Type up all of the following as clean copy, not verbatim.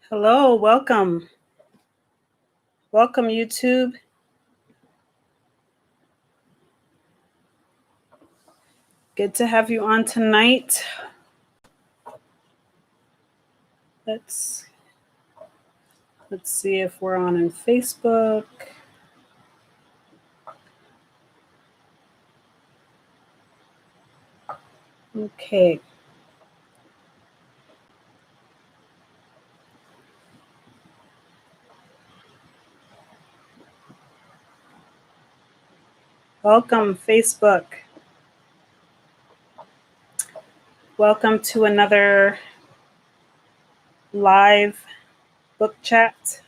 Hello, welcome. Welcome, YouTube. Good to have you on tonight. Let's see if we're on in Facebook. Okay. Welcome, Facebook. Welcome to another live book chat.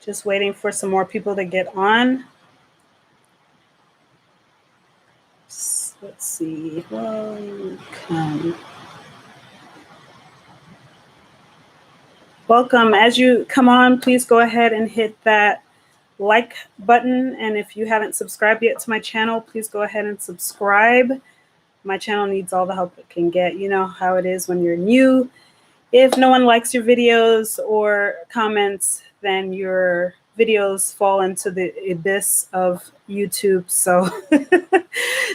Just waiting for some more people to get on. Let's see. Welcome. Welcome. As you come on, please go ahead and hit that like button. And if you haven't subscribed yet to my channel, please go ahead and subscribe. My channel needs all the help it can get. You know how it is when you're new. If no one likes your videos or comments, then your videos fall into the abyss of YouTube. So,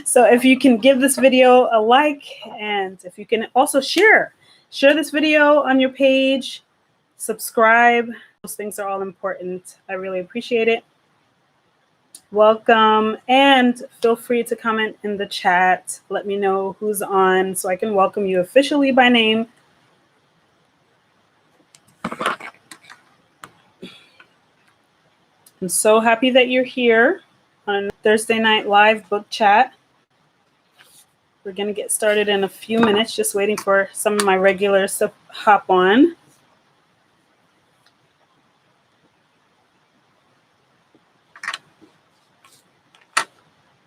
so if you can give this video a like, and if you can also share this video on your page, subscribe. Those things are all important. I really appreciate it. Welcome, and feel free to comment in the chat. Let me know who's on so I can welcome you officially by name. I'm so happy that you're here on Thursday Night Live book chat. We're going to get started in a few minutes, just waiting for some of my regulars to hop on.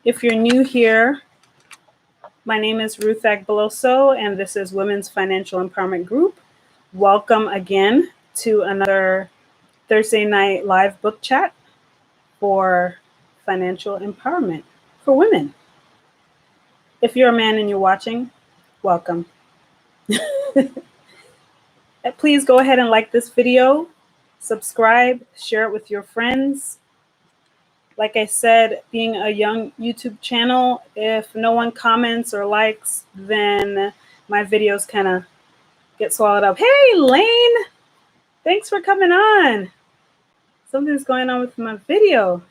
If you're new here, my name is Ruth Agbeloso, and this is Women's Financial Empowerment Group. Welcome again to another Thursday Night Live book chat for financial empowerment for women. If you're a man and you're watching, welcome. Please go ahead and like this video, subscribe, share it with your friends. Like I said, being a young YouTube channel, if no one comments or likes, then my videos kind of get swallowed up. Hey, Lane, thanks for coming on. Something's going on with my video.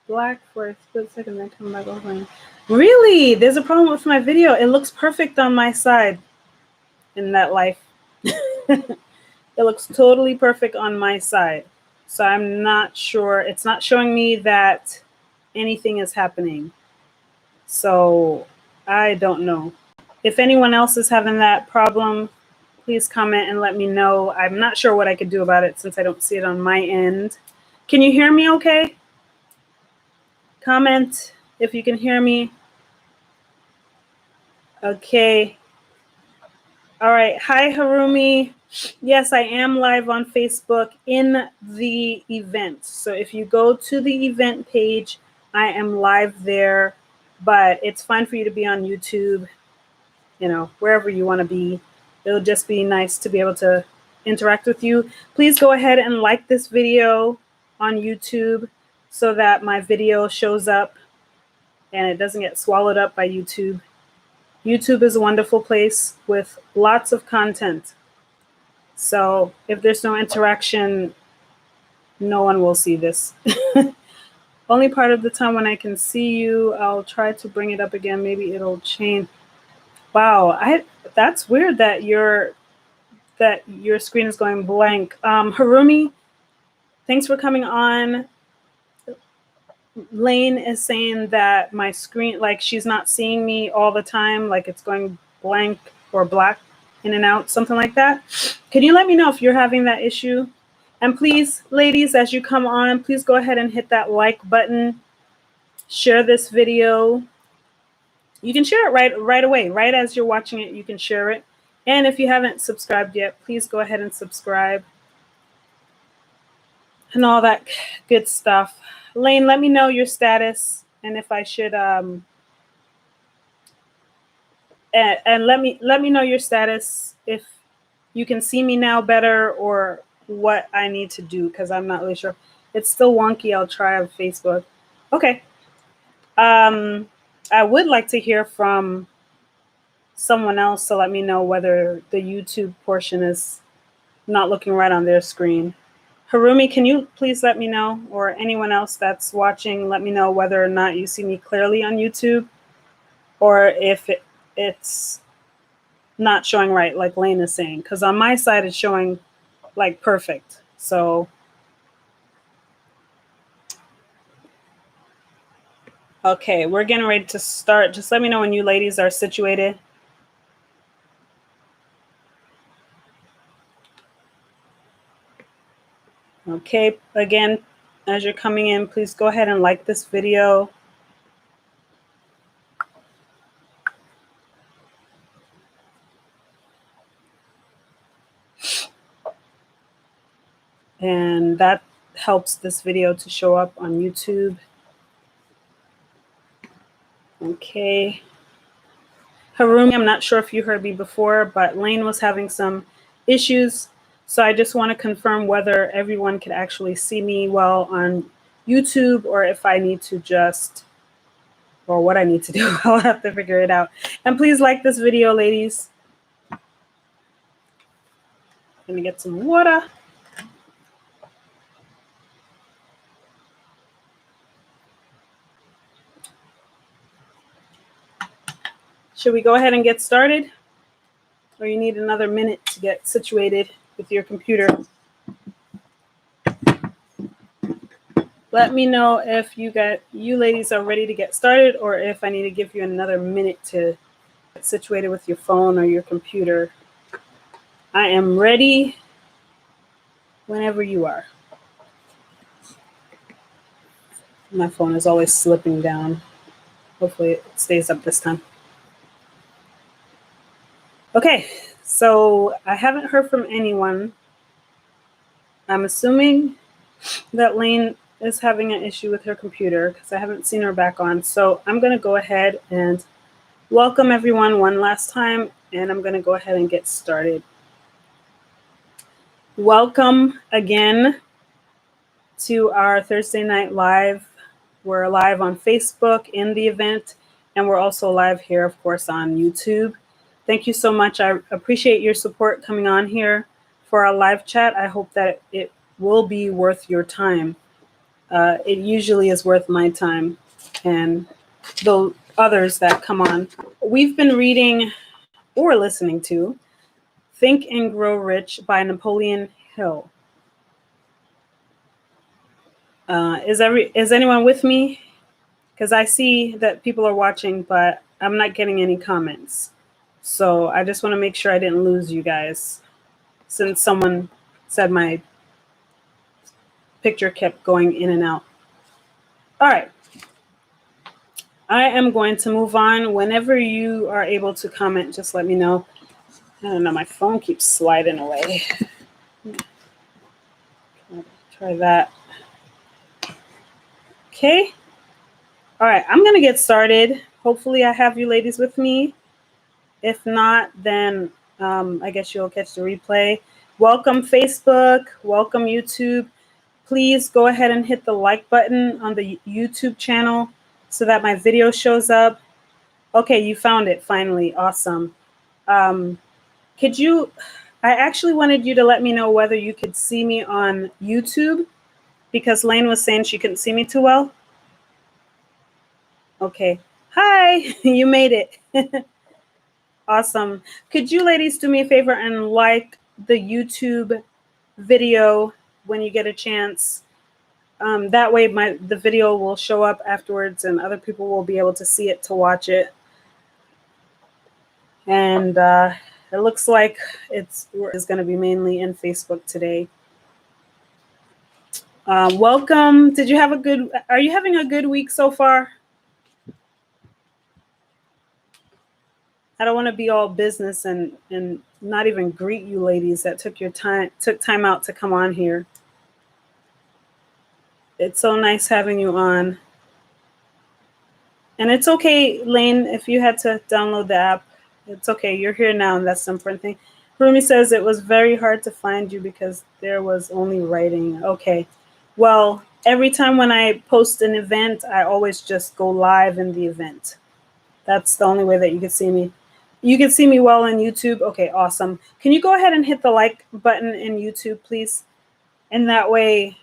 Black for a split second, then come back over. Really? There's a problem with my video. It looks perfect on my side in that life. It looks totally perfect on my side. So I'm not sure. It's not showing me that anything is happening. So I don't know. If anyone else is having that problem, please comment and let me know. I'm not sure what I could do about it since I don't see it on my end. Can you hear me okay? Comment if you can hear me. Okay. All right. Hi, Harumi. Yes, I am live on Facebook in the event. So if you go to the event page, I am live there, but it's fine for you to be on YouTube, you know, wherever you want to be. It'll just be nice to be able to interact with you. Please go ahead and like this video on YouTube so that my video shows up and it doesn't get swallowed up by YouTube. YouTube is a wonderful place with lots of content. So if there's no interaction, no one will see this. Only part of the time when I can see you, I'll try to bring it up again. Maybe it'll change. Wow, that's weird that your screen is going blank. Harumi, thanks for coming on. Lane is saying that my screen, like she's not seeing me all the time, like it's going blank or black in and out, something like that. Can you let me know if you're having that issue? And please, ladies, as you come on, please go ahead and hit that like button. Share this video. You can share it right away, right as you're watching it, you can share it. And if you haven't subscribed yet, please go ahead and subscribe. And all that good stuff. Lane, let me know your status and if I should And let me know your status, if you can see me now better or what I need to do, because I'm not really sure. It's still wonky. I'll try on Facebook. Okay. I would like to hear from someone else to let me know whether the YouTube portion is not looking right on their screen. Harumi, can you please let me know, or anyone else that's watching, let me know whether or not you see me clearly on YouTube, or if it's not showing right, like Lane is saying, because on my side it's showing like perfect. So, okay, we're getting ready to start. Just let me know when you ladies are situated. Okay, again, as you're coming in, please go ahead and like this video. And that helps this video to show up on YouTube. Okay. Harumi, I'm not sure if you heard me before, but Lane was having some issues. So I just want to confirm whether everyone could actually see me well on YouTube, or if I need to just, or what I need to do. I'll have to figure it out. And please like this video, ladies. Let me get some water. Should we go ahead and get started? Or you need another minute to get situated with your computer? Let me know if you ladies are ready to get started, or if I need to give you another minute to get situated with your phone or your computer. I am ready whenever you are. My phone is always slipping down. Hopefully it stays up this time. Okay, so I haven't heard from anyone. I'm assuming that Lane is having an issue with her computer, because I haven't seen her back on. So I'm going to go ahead and welcome everyone one last time, and I'm going to go ahead and get started. Welcome again to our Thursday night live. We're live on Facebook in the event, and we're also live here, of course, on YouTube. Thank you so much. I appreciate your support coming on here for our live chat. I hope that it will be worth your time. It usually is worth my time and the others that come on. We've been reading or listening to Think and Grow Rich by Napoleon Hill. Is anyone with me? Because I see that people are watching, but I'm not getting any comments. So I just want to make sure I didn't lose you guys, since someone said my picture kept going in and out. All right. I am going to move on. Whenever you are able to comment, just let me know. I don't know, my phone keeps sliding away. Try that. Okay. All right, I'm going to get started. Hopefully I have you ladies with me. If not, then I guess you'll catch the replay. Welcome Facebook. Welcome YouTube. Please go ahead and hit the like button on the YouTube channel so that my video shows up. Okay, you found it finally. Awesome. Could you, I actually wanted you to let me know whether you could see me on YouTube, because Lane was saying she couldn't see me too well. Okay. Hi, you made it. Awesome. Could you ladies do me a favor and like the YouTube video when you get a chance? That way the video will show up afterwards and other people will be able to see it to watch it. And it looks like it's going to be mainly in Facebook today. Welcome. Are you having a good week so far? I don't want to be all business and not even greet you ladies that took time out to come on here. It's so nice having you on. And it's okay, Lane, if you had to download the app. It's okay. You're here now, and that's the important thing. Rumi says it was very hard to find you because there was only writing. Okay. Well, every time when I post an event, I always just go live in the event. That's the only way that you can see me. You can see me well on YouTube. Okay, awesome. Can you go ahead and hit the like button in YouTube, please? And that way,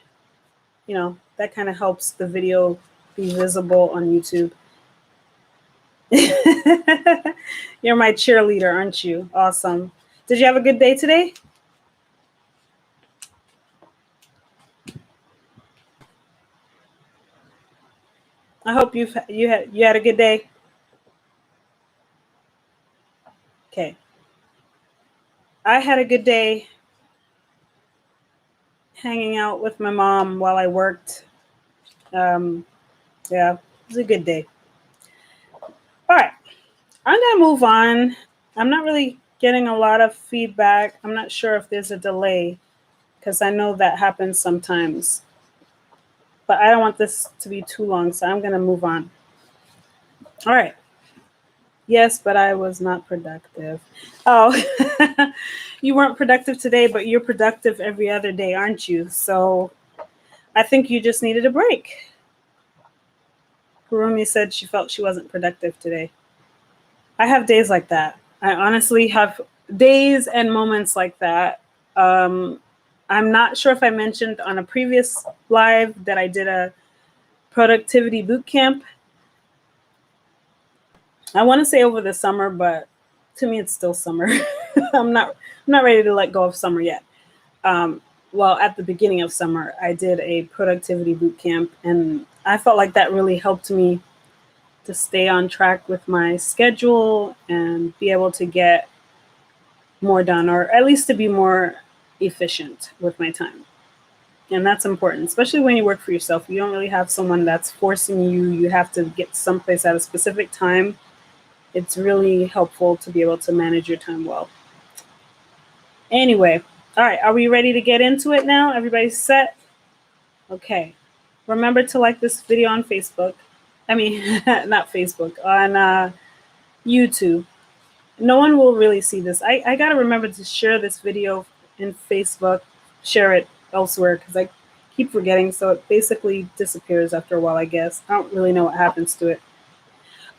that kind of helps the video be visible on YouTube. You're my cheerleader, aren't you? Awesome. Did you have a good day today? I hope you had a good day. Okay. I had a good day hanging out with my mom while I worked. Yeah, it was a good day. All right. I'm going to move on. I'm not really getting a lot of feedback. I'm not sure if there's a delay because I know that happens sometimes. But I don't want this to be too long, so I'm going to move on. All right. Yes, but I was not productive. Oh, you weren't productive today, but you're productive every other day, aren't you? So I think you just needed a break. Kurumi said she felt she wasn't productive today. I have days like that. I honestly have days and moments like that. I'm not sure if I mentioned on a previous live that I did a productivity boot camp. I want to say over the summer, but to me it's still summer. I'm not ready to let go of summer yet. Well, at the beginning of summer, I did a productivity boot camp, and I felt like that really helped me to stay on track with my schedule and be able to get more done, or at least to be more efficient with my time. And that's important, especially when you work for yourself. You don't really have someone that's forcing you. You have to get someplace at a specific time. It's really helpful to be able to manage your time well. Anyway, all right, are we ready to get into it now? Everybody's set? Okay. Remember to like this video on Facebook. I mean, not Facebook, on YouTube. No one will really see this. I got to remember to share this video in Facebook, share it elsewhere, because I keep forgetting. So it basically disappears after a while, I guess. I don't really know what happens to it.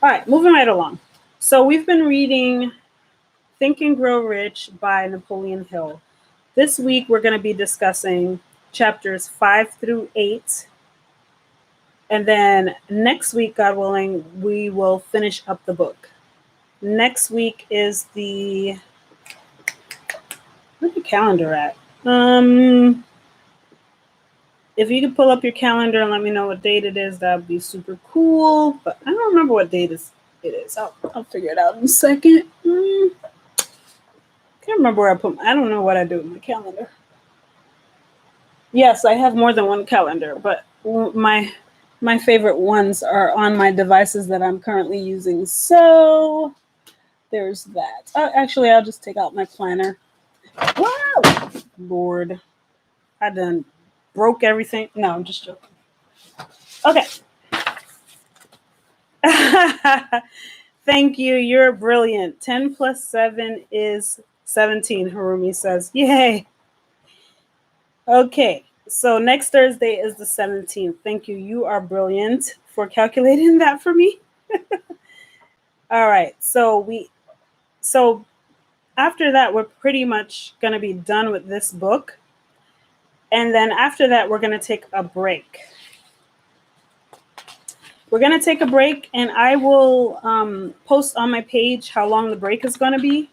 All right, moving right along. So we've been reading Think and Grow Rich by Napoleon Hill. This week, we're going to be discussing chapters 5 through 8. And then next week, God willing, we will finish up the book. Next week is where's the calendar at? If you could pull up your calendar and let me know what date it is, that would be super cool. But I don't remember what date it is. I'll figure it out in a second. Can't remember where I don't know what I do with my calendar. Yes, I have more than one calendar, but my favorite ones are on my devices that I'm currently using. So there's that. Actually, I'll just take out my planner. Wow, Lord, I done broke everything. No, I'm just joking. Okay. Thank you. You're brilliant. 10 plus 7 is 17, Harumi says. Yay. Okay. So next Thursday is the 17th. Thank you. You are brilliant for calculating that for me. All right. So after that, we're pretty much going to be done with this book. And then after that, we're going to take a break. We're going to take a break, and I will post on my page how long the break is going to be,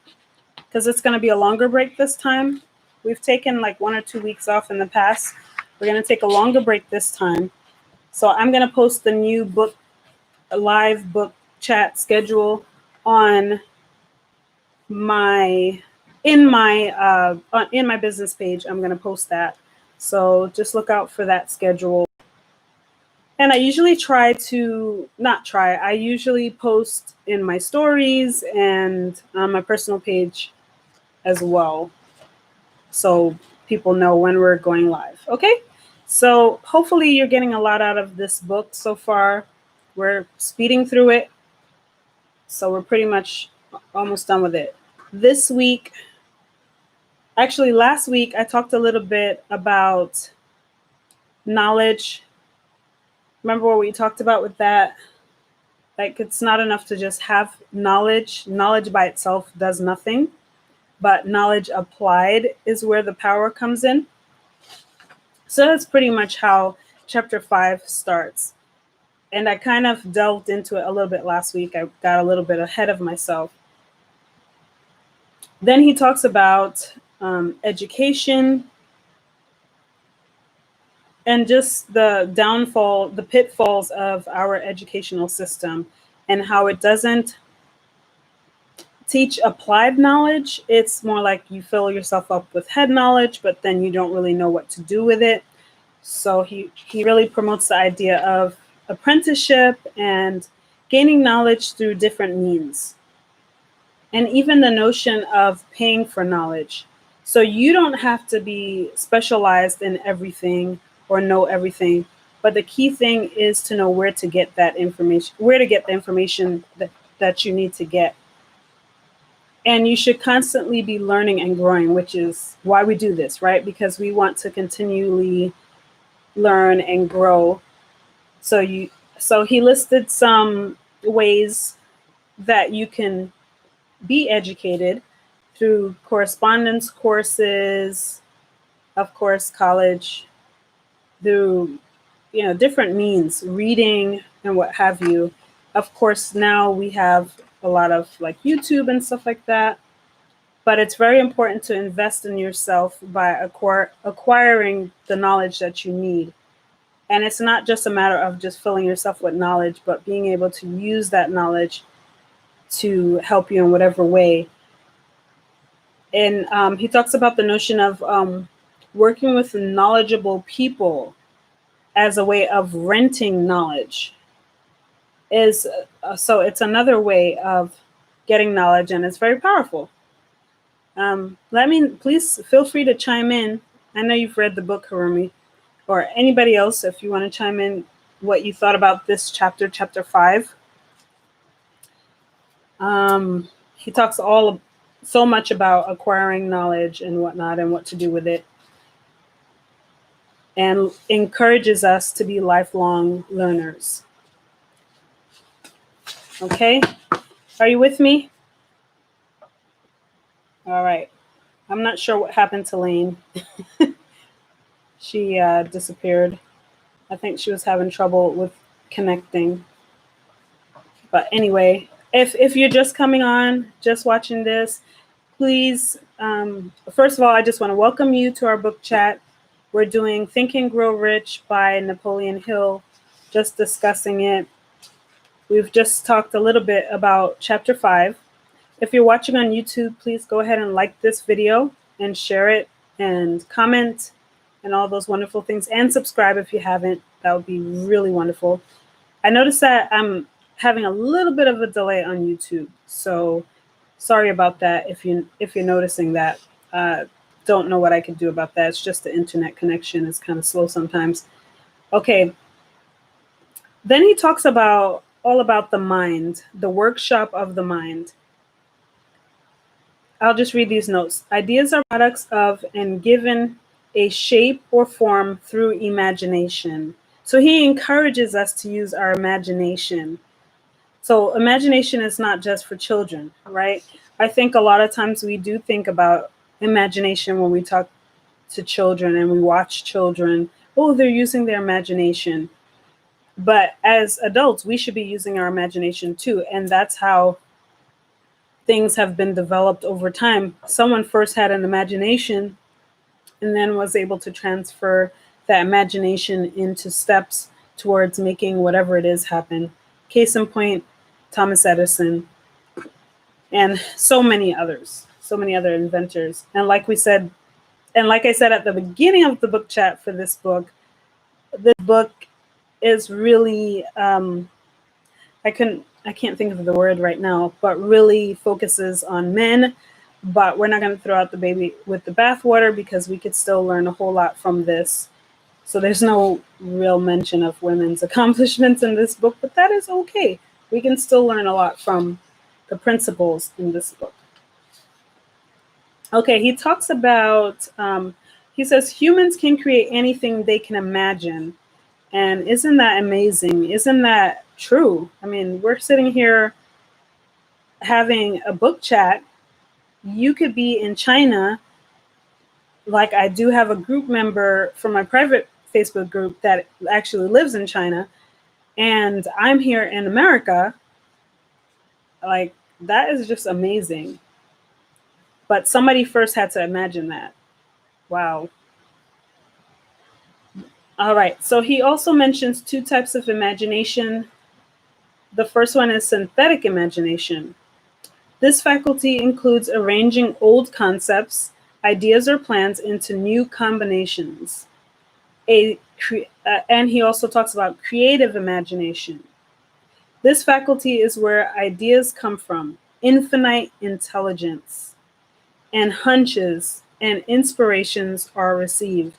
because it's going to be a longer break this time. We've taken like 1 or 2 weeks off in the past. We're going to take a longer break this time. So I'm going to post the new live book chat schedule in my business page. I'm going to post that. So just look out for that schedule. And I usually I usually post in my stories and on my personal page as well, so people know when we're going live. Okay, so hopefully you're getting a lot out of this book so far. We're speeding through it, so we're pretty much Almost done with it. This week, actually last week, I talked a little bit about knowledge. Remember what we talked about with that? Like, it's not enough to just have knowledge. Knowledge by itself does nothing, but knowledge applied is where the power comes in. So that's pretty much how chapter 5 starts. And I kind of delved into it a little bit last week. I got a little bit ahead of myself. Then he talks about education and just the downfall, the pitfalls of our educational system, and how it doesn't teach applied knowledge. It's more like you fill yourself up with head knowledge, but then you don't really know what to do with it. So he really promotes the idea of apprenticeship and gaining knowledge through different means. And even the notion of paying for knowledge. So you don't have to be specialized in everything or know everything, but the key thing is to know where to get that information, where to get the information that you need to get. And you should constantly be learning and growing, which is why we do this, right? Because we want to continually learn and grow. So he listed some ways that you can be educated through correspondence courses, of course, college, through different means, reading and what have you. Of course, now we have a lot of like YouTube and stuff like that. But it's very important to invest in yourself by acquiring the knowledge that you need. And it's not just a matter of just filling yourself with knowledge, but being able to use that knowledge to help you in whatever way. And he talks about the notion of working with knowledgeable people as a way of renting knowledge. So it's another way of getting knowledge, and it's very powerful. Please feel free to chime in. I know you've read the book, Harumi, or anybody else, if you want to chime in what you thought about this chapter, chapter 5. He talks so much about acquiring knowledge and whatnot and what to do with it, and encourages us to be lifelong learners. Okay, are you with me? All right. I'm not sure what happened to Lane. She disappeared. I think she was having trouble with connecting. But anyway, if you're just coming on, just watching this, please, first of all, I just want to welcome you to our book chat. We're doing Think and Grow Rich by Napoleon Hill, just discussing it. We've just talked a little bit about chapter 5. If you're watching on YouTube, please go ahead and like this video and share it and comment and all those wonderful things, and subscribe if you haven't. That would be really wonderful. I noticed that I'm having a little bit of a delay on YouTube, so sorry about that if you're noticing that. Don't know what I could do about that. It's just the internet connection is kind of slow sometimes. Okay. Then he talks all about the mind, the workshop of the mind. I'll just read these notes. Ideas are products of and given a shape or form through imagination. So he encourages us to use our imagination. So imagination is not just for children, right? I think a lot of times we do think about imagination when we talk to children and we watch children. Oh, they're using their imagination. But as adults, we should be using our imagination too. And that's how things have been developed over time. Someone first had an imagination and then was able to transfer that imagination into steps towards making whatever it is happen. Case in point, Thomas Edison and so many other inventors. And like I said at the beginning of the book chat for this book is really, I can't think of the word right now, but really focuses on men. But we're not going to throw out the baby with the bathwater, because we could still learn a whole lot from this. So there's no real mention of women's accomplishments in this book, but that is okay. We can still learn a lot from the principles in this book. Okay, he talks about, he says, humans can create anything they can imagine. And isn't that amazing? Isn't that true? I mean, we're sitting here having a book chat. You could be in China. Like, I do have a group member from my private Facebook group that actually lives in China, and I'm here in America. Like, that is just amazing. But somebody first had to imagine that. Wow. All right. So he also mentions two types of imagination. The first one is synthetic imagination. This faculty includes arranging old concepts, ideas, or plans into new combinations. And he also talks about creative imagination. This faculty is where ideas come from, infinite intelligence, and hunches and inspirations are received.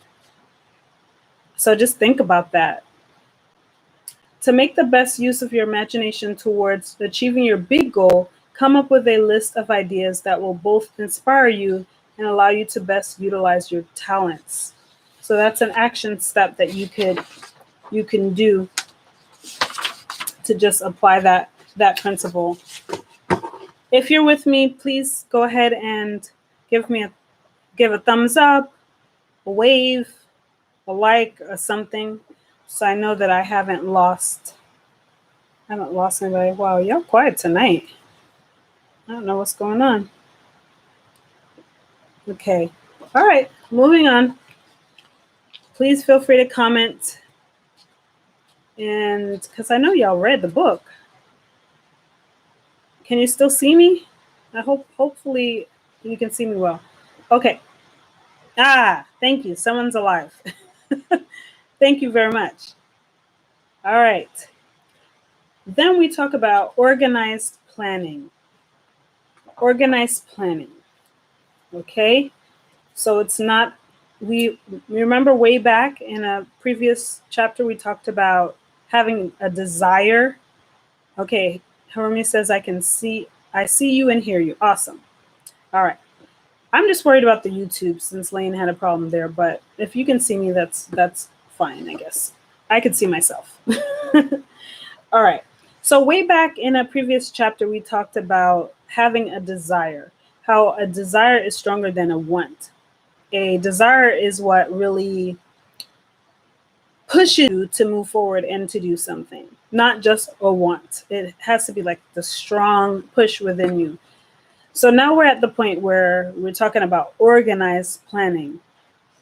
So just think about that. To make the best use of your imagination towards achieving your big goal, come up with a list of ideas that will both inspire you and allow you to best utilize your talents. So that's an action step that you can do to just apply that principle. If you're with me, please go ahead and give a thumbs up, a wave, a like, or something, so I know that I haven't lost anybody. Wow, y'all quiet tonight. I don't know what's going on. Okay. All right, moving on. Please feel free to comment, and because I know y'all read the book. Can you still see me? Hopefully you can see me well. Okay. Thank you. Someone's alive. Thank you very much. All right. Then we talk about organized planning. Organized planning. Okay. So it's not, we remember way back in a previous chapter, we talked about having a desire. Okay. Harumi says, I see you and hear you. Awesome. All right. I'm just worried about the YouTube since Lane had a problem there, but if you can see me, that's fine, I guess. I could see myself. All right. So way back in a previous chapter, we talked about having a desire, how a desire is stronger than a want. A desire is what really pushes you to move forward and to do something, not just a want. It has to be like the strong push within you. So now we're at the point where we're talking about organized planning.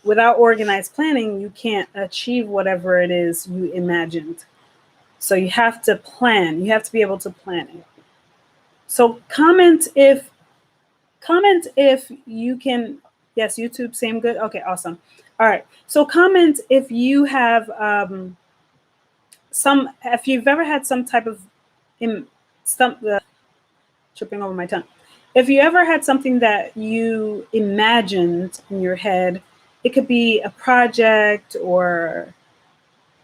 Without organized planning, you can't achieve whatever it is you imagined. So you have to plan. You have to be able to plan it. So comment if you can. Yes, YouTube, same good. Okay, awesome. All right. So comment if you have if you've ever had some type of tripping over my tongue. If you ever had something that you imagined in your head, it could be a project or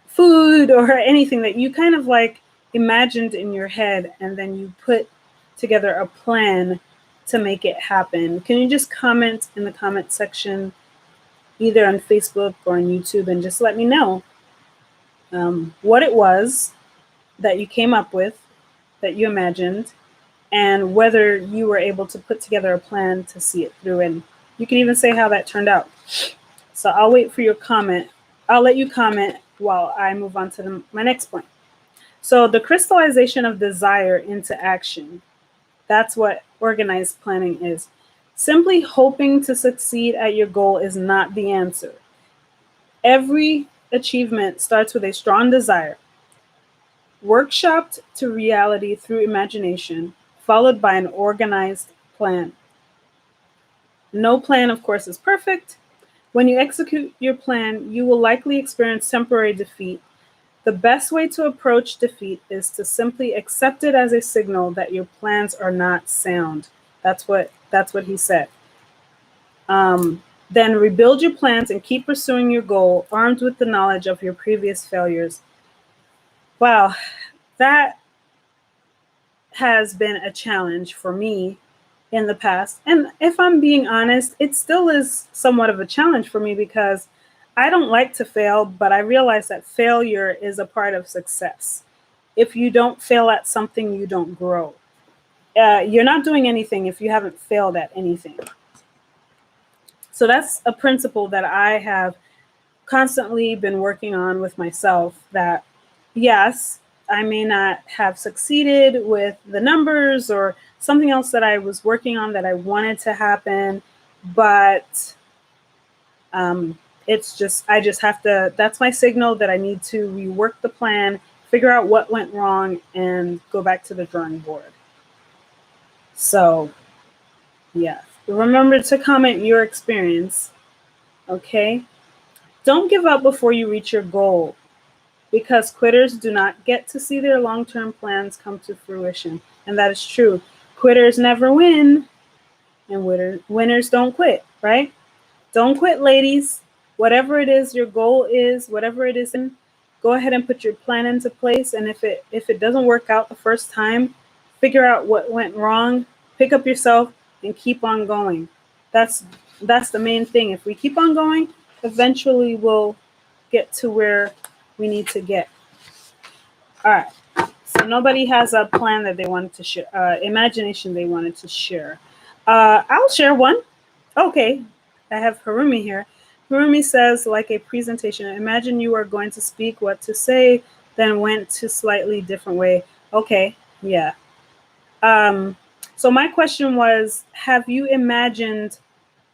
food or anything that you kind of like imagined in your head, and then you put together a plan to make it happen. Can you just comment in the comment section, either on Facebook or on YouTube, and just let me know what it was that you came up with, that you imagined, and whether you were able to put together a plan to see it through. And you can even say how that turned out. So I'll wait for your comment. I'll let you comment while I move on to my next point. So the crystallization of desire into action. That's what organized planning is. Simply hoping to succeed at your goal is not the answer. Every achievement starts with a strong desire, workshopped to reality through imagination, followed by an organized plan. No plan, of course, is perfect. When you execute your plan, you will likely experience temporary defeat. The best way to approach defeat is to simply accept it as a signal that your plans are not sound. That's what he said. Then rebuild your plans and keep pursuing your goal, armed with the knowledge of your previous failures. Wow, that has been a challenge for me in the past. And if I'm being honest, it still is somewhat of a challenge for me because I don't like to fail, but I realize that failure is a part of success. If you don't fail at something, you don't grow. You're not doing anything if you haven't failed at anything. So that's a principle that I have constantly been working on with myself, that yes, I may not have succeeded with the numbers or something else that I was working on that I wanted to happen, but it's just, I just have to, that's my signal that I need to rework the plan, figure out what went wrong, and go back to the drawing board. So, yeah. Remember to comment your experience, okay? Don't give up before you reach your goal, because quitters do not get to see their long-term plans come to fruition. And that is true. Quitters never win, and winners don't quit, right? Don't quit, ladies. Whatever it is your goal is, whatever it is, go ahead and put your plan into place. And if it doesn't work out the first time, figure out what went wrong, pick up yourself, and keep on going. That's the main thing. If we keep on going, eventually we'll get to where we need to get. All right. So nobody has a plan that they wanted to share, imagination they wanted to share. I'll share one. Okay. I have Harumi here. Harumi says, like a presentation, imagine you are going to speak what to say, then went to slightly different way. Okay. Yeah. So my question was, have you imagined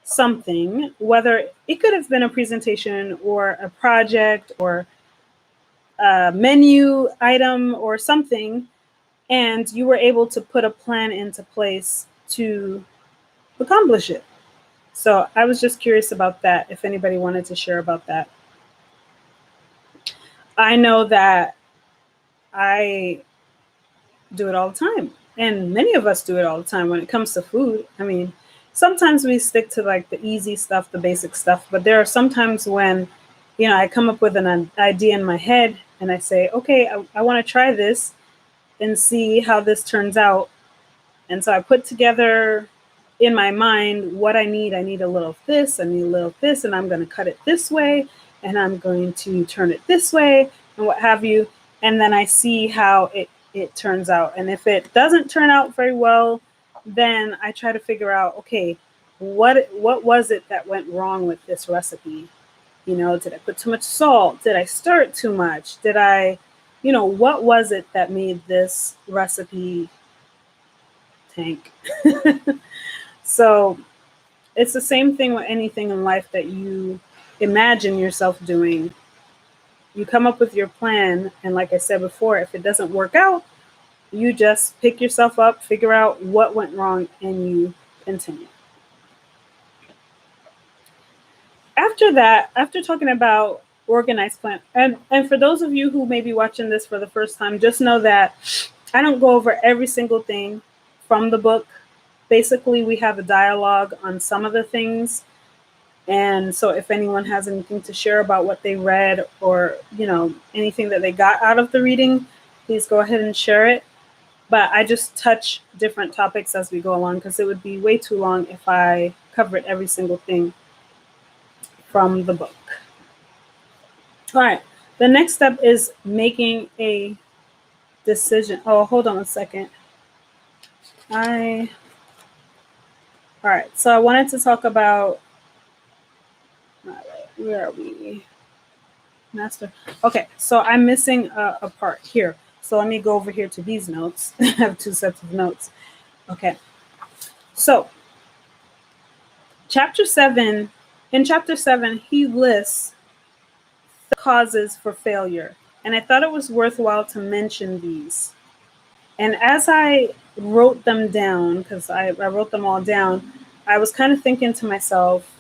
something, whether it could have been a presentation or a project or a menu item or something, and you were able to put a plan into place to accomplish it? So I was just curious about that, if anybody wanted to share about that. I know that I do it all the time, and many of us do it all the time when it comes to food. I mean, sometimes we stick to like the easy stuff, the basic stuff, but there are some times when, I come up with an idea in my head and I say, okay, I want to try this and see how this turns out. And so I put together in my mind what I need. I need a little of this, I need a little of this, and I'm going to cut it this way, and I'm going to turn it this way, and what have you. And then I see how it turns out. And if it doesn't turn out very well, then I try to figure out, okay, what was it that went wrong with this recipe? Did I put too much salt? Did I stir it too much? Did I, what was it that made this recipe tank? So it's the same thing with anything in life that you imagine yourself doing. You come up with your plan, and like I said before, if it doesn't work out, you just pick yourself up, figure out what went wrong, and you continue. After that, after talking about organized plan, and for those of you who may be watching this for the first time, just know that I don't go over every single thing from the book. Basically, we have a dialogue on some of the things. And so if anyone has anything to share about what they read or, anything that they got out of the reading, please go ahead and share it. But I just touch different topics as we go along, because it would be way too long if I covered every single thing from the book. All right. The next step is making a decision. Oh, hold on a second. All right. So I wanted to talk about, all right, where are we? Master. Okay. So I'm missing a part here. So let me go over here to these notes. I have two sets of notes. Okay. So in chapter 7, he lists the causes for failure. And I thought it was worthwhile to mention these. And as I wrote them down, because I wrote them all down, I was kind of thinking to myself,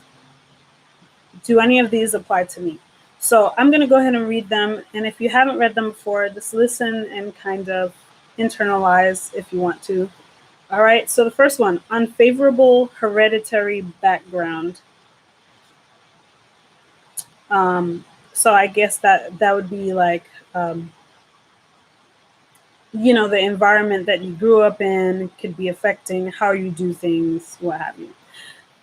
do any of these apply to me? So I'm going to go ahead and read them. And if you haven't read them before, just listen and kind of internalize if you want to. All right. So the first one, unfavorable hereditary background. So I guess that would be like the environment that you grew up in could be affecting how you do things, what have you.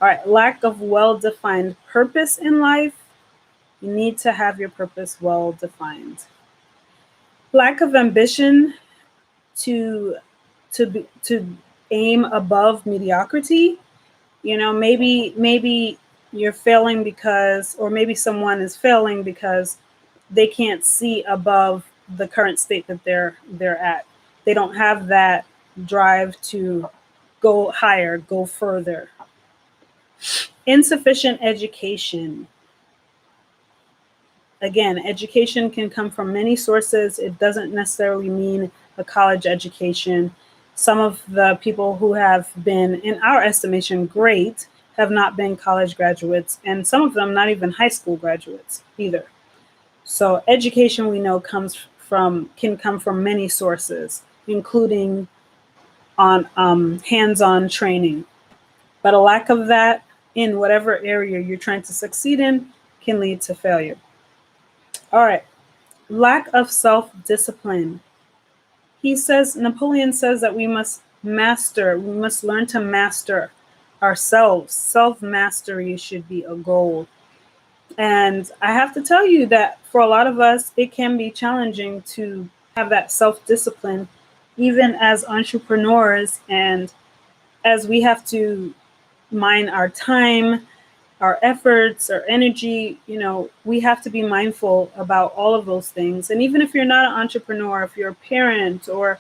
All right, lack of well-defined purpose in life. You need to have your purpose well-defined. Lack of ambition to aim above mediocrity. Maybe you're failing because, or maybe someone is failing because they can't see above the current state that they're at. They don't have that drive to go higher, go further. Insufficient education. Again, education can come from many sources. It doesn't necessarily mean a college education. Some of the people who have been, in our estimation, great have not been college graduates, and some of them not even high school graduates either. So education, we know, can come from many sources, including on hands-on training. But a lack of that in whatever area you're trying to succeed in can lead to failure. All right, lack of self-discipline. Napoleon says that we must learn to master ourselves. Self-mastery should be a goal. And I have to tell you that for a lot of us, it can be challenging to have that self-discipline, even as entrepreneurs, and as we have to mine our time, our efforts, our energy. We have to be mindful about all of those things. And even if you're not an entrepreneur, if you're a parent, or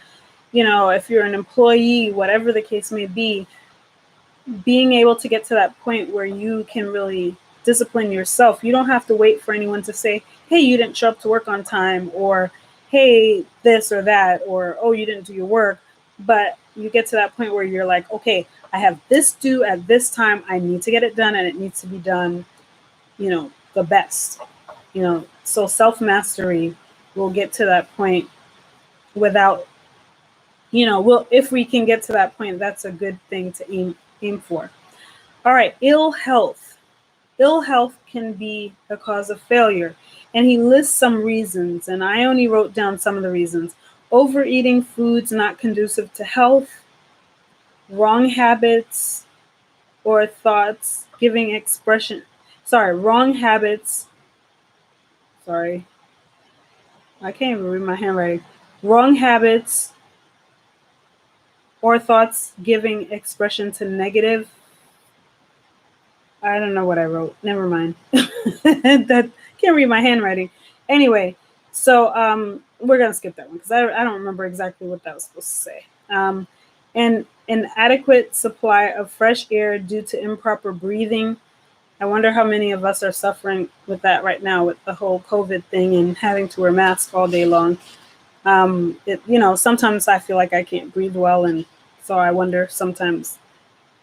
if you're an employee, whatever the case may be, being able to get to that point where you can really discipline yourself. You don't have to wait for anyone to say, hey, you didn't show up to work on time, or hey, this or that, or oh, you didn't do your work. But you get to that point where you're like, okay, I have this due at this time. I need to get it done, and it needs to be done, the best. So self-mastery will get to that point without, if we can get to that point, that's a good thing to aim for. All right, ill health. Ill health can be a cause of failure. And he lists some reasons, and I only wrote down some of the reasons. Overeating foods not conducive to health, wrong habits or thoughts giving expression. Wrong habits. I can't even read my handwriting. Wrong habits or thoughts giving expression to negative. I don't know what I wrote. Never mind. That can't read my handwriting. Anyway, so we're gonna skip that one because I don't remember exactly what that was supposed to say. And an adequate supply of fresh air due to improper breathing. I wonder how many of us are suffering with that right now, with the whole COVID thing and having to wear masks all day long. Sometimes I feel like I can't breathe well, and so I wonder sometimes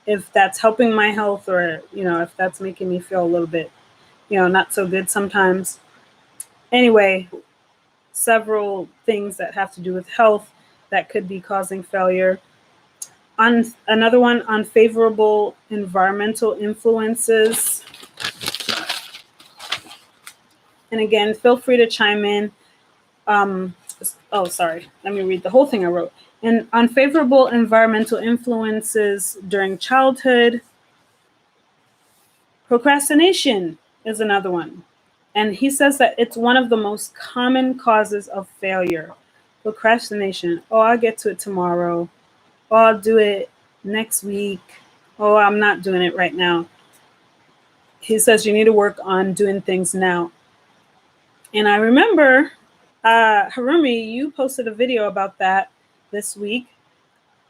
if that's helping my health, or if that's making me feel a little bit not so good sometimes. Anyway, several things that have to do with health that could be causing failure. Another one, unfavorable environmental influences. And again, feel free to chime in. Let me read the whole thing I wrote. And unfavorable environmental influences during childhood. Procrastination is another one. And he says that it's one of the most common causes of failure. Procrastination. Oh, I'll get to it tomorrow. Oh, I'll do it next week. Oh, I'm not doing it right now. He says you need to work on doing things now. And I remember, Harumi, you posted a video about that this week,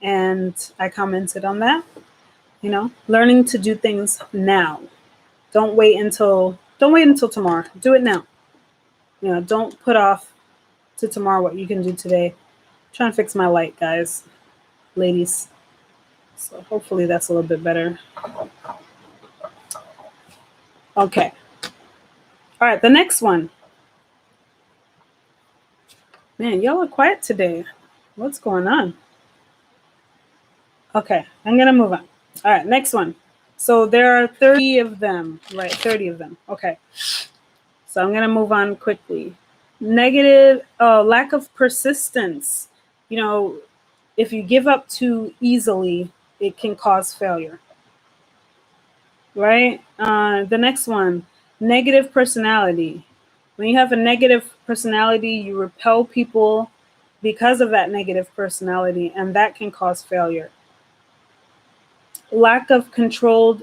and I commented on that. Learning to do things now. Don't wait until tomorrow. Do it now. Don't put off to tomorrow what you can do today. I'm trying to fix my light, guys, ladies. So hopefully that's a little bit better. Okay. All right, the next one. Man, y'all are quiet today. What's going on? Okay, I'm going to move on. All right, next one. So there are 30 of them, right? 30 of them. Okay. So I'm going to move on quickly. Lack of persistence. if you give up too easily, it can cause failure. Right? The next one, negative personality. When you have a negative personality, you repel people because of that negative personality, and that can cause failure. Lack of controlled,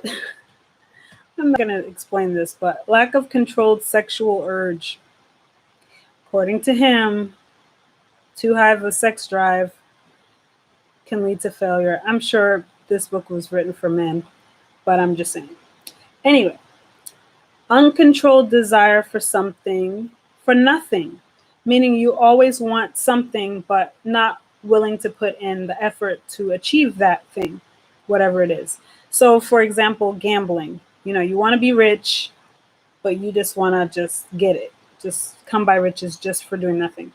I'm not going to explain this, but lack of controlled sexual urge. According to him, too high of a sex drive can lead to failure. I'm sure this book was written for men, but I'm just saying. Anyway, uncontrolled desire for something, for nothing, meaning you always want something, but not willing to put in the effort to achieve that thing, whatever it is. So, for example, gambling. You want to be rich, but you just want to just get it. Just come by riches just for doing nothing.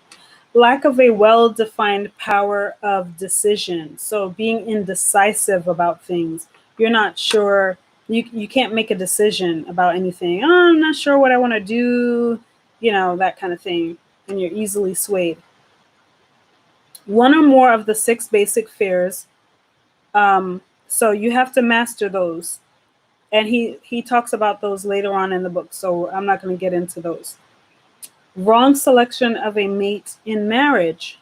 Lack of a well-defined power of decision. So being indecisive about things. You're not sure. You can't make a decision about anything. Oh, I'm not sure what I want to do. That kind of thing. And you're easily swayed. One or more of the 6 basic fears. So you have to master those. And he talks about those later on in the book. So I'm not going to get into those. Wrong selection of a mate in marriage.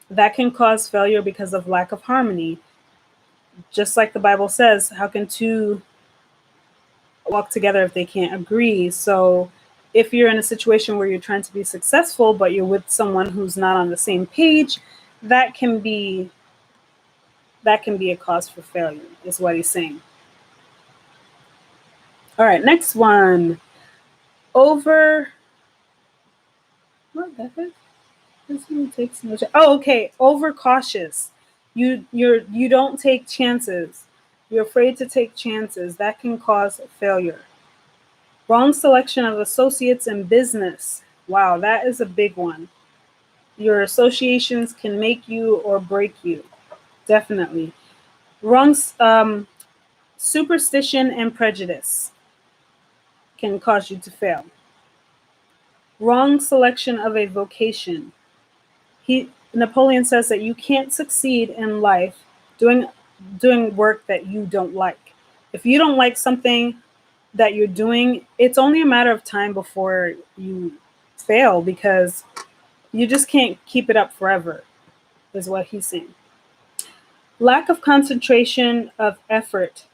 That can cause failure because of lack of harmony. Just like the Bible says, how can two walk together if they can't agree? So if you're in a situation where you're trying to be successful, but you're with someone who's not on the same page, that can be a cause for failure, is what he's saying. All right, next one. What the heck? Okay. Overcautious. You don't take chances. You're afraid to take chances. That can cause failure. Wrong selection of associates in business. Wow, that is a big one. Your associations can make you or break you. Definitely. Wrong superstition and prejudice can cause you to fail. Wrong selection of a vocation. Napoleon says that you can't succeed in life doing work that you don't like. If you don't like something that you're doing, it's only a matter of time before you fail, because you just can't keep it up forever, is what he's saying. Lack of concentration of effort.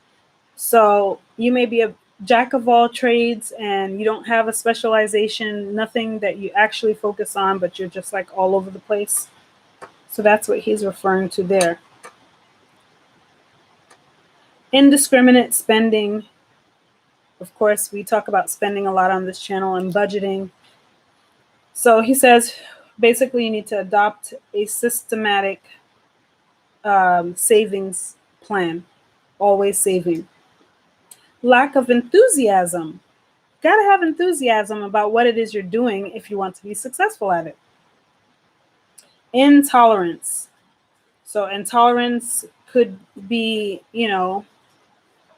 So you may be a jack of all trades and you don't have a specialization, nothing that you actually focus on, but you're just like all over the place. So that's what he's referring to there. Indiscriminate spending. Of course, we talk about spending a lot on this channel and budgeting. So he says, basically, you need to adopt a systematic savings plan, always saving. Lack of enthusiasm. Got to have enthusiasm about what it is you're doing if you want to be successful at it. Intolerance. So intolerance could be,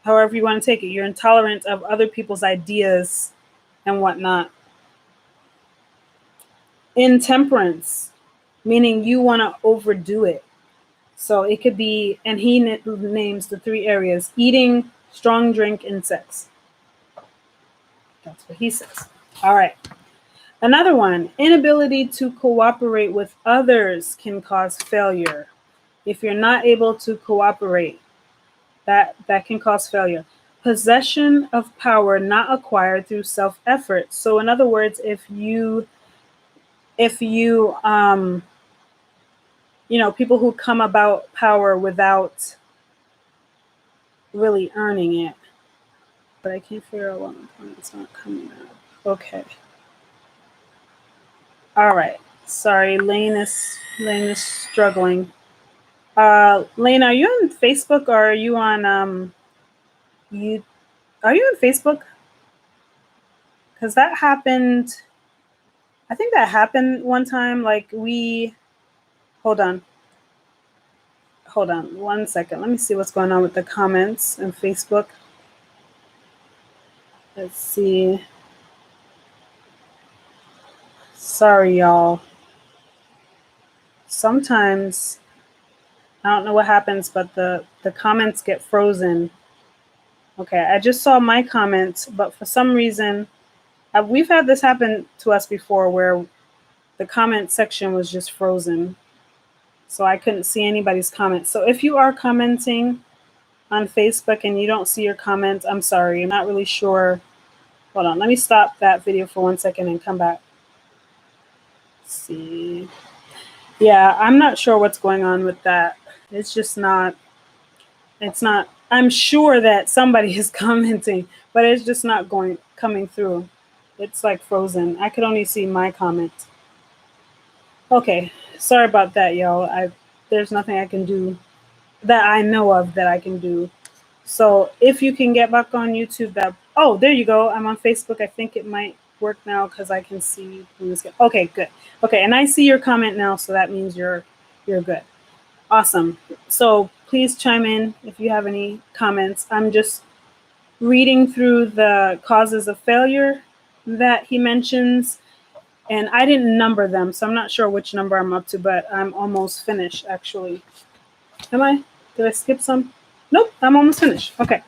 however you want to take it. You're intolerant of other people's ideas and whatnot. Intemperance, meaning you want to overdo it. So it could be, and he names the 3 areas: eating, strong drink, and sex. That's what he says. All right. Another one, inability to cooperate with others can cause failure. If you're not able to cooperate, that can cause failure. Possession of power not acquired through self-effort. So in other words, if you people who come about power without really earning it. But I can't figure out what it's not coming out. Okay. All right. Sorry, Lane is struggling. Lane, are you on Facebook or are you on are you on Facebook? Because that happened. I think that happened one time. Like hold on 1 second. Let me see what's going on with the comments on Facebook. Let's see. Sorry, y'all. sometimes, I don't know what happens, but the comments get frozen. Okay, I just saw my comments, but for some reason, we've had this happen to us before where the comment section was just frozen. So I couldn't see anybody's comments. So if you are commenting on Facebook and you don't see your comments, I'm sorry. I'm not really sure. Hold on. Let me stop that video for 1 second and come back. Let's see. Yeah, I'm not sure what's going on with that. It's just not. It's not. I'm sure that somebody is commenting, but it's just not coming through. It's like frozen. I could only see my comments. Okay, sorry about that, y'all. There's nothing I can do that I know of that I can do. So if you can get back on YouTube, oh, there you go. I'm on Facebook. I think it might work now because I can see. Okay, good. Okay, and I see your comment now, so that means you're good. Awesome. So please chime in if you have any comments. I'm just reading through the causes of failure that he mentions. And I didn't number them, so I'm not sure which number I'm up to, but I'm almost finished, actually. Am I? Did I skip some? Nope, I'm almost finished. Okay.